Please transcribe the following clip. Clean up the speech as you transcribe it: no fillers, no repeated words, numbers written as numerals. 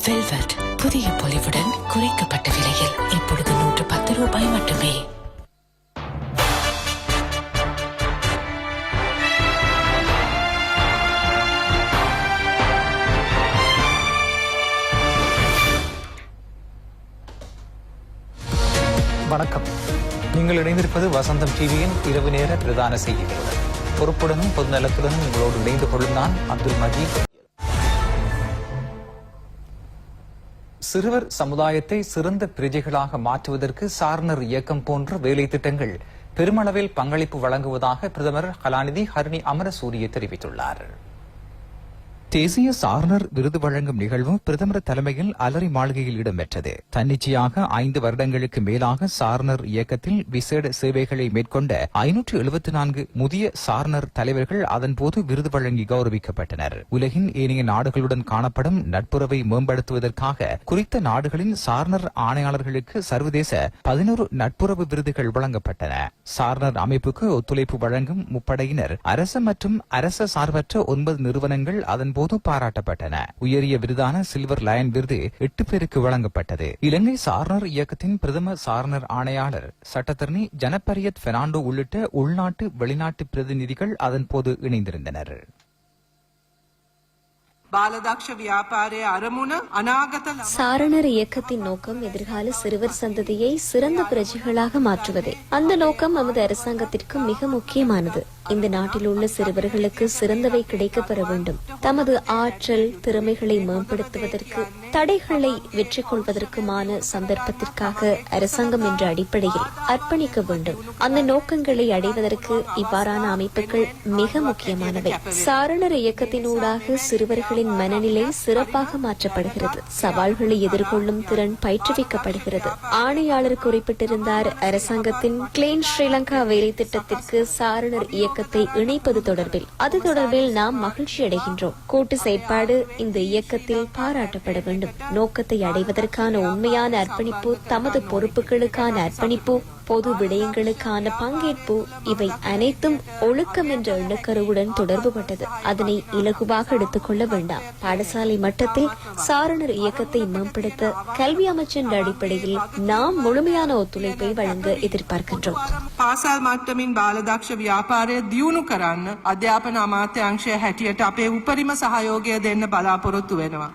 Velvet புதிய பொலிவுடன் குறைக்கப்பட்ட விலையில் இப்பொழுது 110 ரூபாய் மட்டுமே. வணக்கம். நீங்கள் இணைந்திருப்பது வசந்தம் டிவியின் இரவு நேர பிரதான செய்திகளுடன். பொறுப்புடனும் பொதுநலத்துடனும் உங்களோடு இணைந்து கொள்ளும் நான் அப்துல் மஜீத். சிறுவர் சமுதாயத்தை சிறந்த பிரஜைகளாக மாற்றுவதற்கு சாரணர் இயக்கம் போன்ற வேலை திட்டங்கள் பெருமளவில் பங்களிப்பு வழங்குவதாக பிரதமர் கலாநிதி ஹரிணி அமரசூரிய தெரிவித்துள்ளார். தேசிய சாரணர் விருது வழங்கும் நிகழ்வு பிரதமர் தலைமையில் அலரி மாளிகையில் இடம்பெற்றது. தன்னிச்சையாக 5 வருடங்களுக்கு மேலாக சாரணர் இயக்கத்தில் விசேட சேவைகளை மேற்கொண்ட 574 முதிய சாரணர் தலைவர்கள் அதன்போது விருது வழங்கி கௌரவிக்கப்பட்டனர். உலகின் ஏனைய நாடுகளுடன் காணப்படும் நட்புறவை மேம்படுத்துவதற்காக குறித்த நாடுகளின் சாரணர் ஆணையாளர்களுக்கு சர்வதேச 11 நட்புறவு விருதுகள் வழங்கப்பட்டன. சாரணர் அமைப்புக்கு ஒத்துழைப்பு வழங்கும் முப்படையினர், அரச மற்றும் அரச சார்பற்ற 9 நிறுவனங்கள் அதன் போது பாராட்டப்பட்டன. உயரிய விருதான சில்வர் லயன் விருது 8 பேருக்கு வழங்கப்பட்டது. இலங்கை சாரணர் இயக்கத்தின் பிரதம சாரணர் ஆணையாளர் சட்டத்தரணி ஜனபரியத் பெர்னாண்டோ உள்ளிட்ட உள்நாட்டு வெளிநாட்டு பிரதிநிதிகள் அதன் போது இணைந்திருந்தனர். சாரணர் இயக்கத்தின் நோக்கம் எதிர்கால சிறுவர் சந்ததியை சிறந்த பிரஜைகளாக மாற்றுவதே. அந்த நோக்கம் நமது அரசாங்கத்திற்கு மிக முக்கியமானது. இந்த நாட்டில் உள்ள சிறுவர்களுக்கு சிறந்தவை கிடைக்கப்பெற வேண்டும். தமது ஆற்றல் திறமைகளை மேம்படுத்துவதற்கு, தடைகளை வெற்றி கொள்வதற்குமான சந்தர்ப்பத்திற்காக அரசாங்கம் என்ற அடிப்படையில் அர்ப்பணிக்க வேண்டும். அந்த நோக்கங்களை அடைவதற்கு இவ்வாறான அமைப்புகள் மிக முக்கியமானவை. சாரணர் இயக்கத்தினூடாக சிறுவர்களின் மனநிலை சிறப்பாக மாற்றப்படுகிறது. சவால்களை எதிர்கொள்ளும் திறன் பயிற்றுவிக்கப்படுகிறது. ஆணையாளர் குறிப்பிட்டிருந்தார், அரசாங்கத்தின் கிளீன் ஸ்ரீலங்கா வேலை திட்டத்திற்கு சாரணர் இயக்கத்தை இணைப்பது தொடர்பில். அது தொடர்பில் நாம் மகிழ்ச்சி அடைகின்றோம். கூட்டு செயற்பாடு இந்த இயக்கத்தில் பாராட்டப்பட வேண்டும். நோக்கத்தை அடைவதற்கான உண்மையான அர்ப்பணிப்பு, தமது பொறுப்புகளுக்கான அர்ப்பணிப்பு, பொது விடயங்களுக்கான பங்கேற்பு, இவை அனைத்தும் ஒழுக்கம் என்ற எண்ணக்கருவுடன் தொடர்புபட்டது. அதனை இலகுவாக எடுத்துக்கொள்ள வேண்டாம். பாடசாலை மட்டத்தில் சாரணர் இயக்கத்தை மேம்படுத்த கல்வி அமைச்சின் அடிப்படையில் நாம் முழுமையான ஒத்துழைப்பை வழங்க எதிர்பார்க்கின்றோம். පාසල් මට්ටමින් බාලදක්ෂ ව්‍යාපාරය දියුණු කරන්න අධ්‍යාපන අමාත්‍යාංශය හැටියට අපේ උපරිම සහයෝගය දෙන්න බලාපොරොත්තු වෙනවා.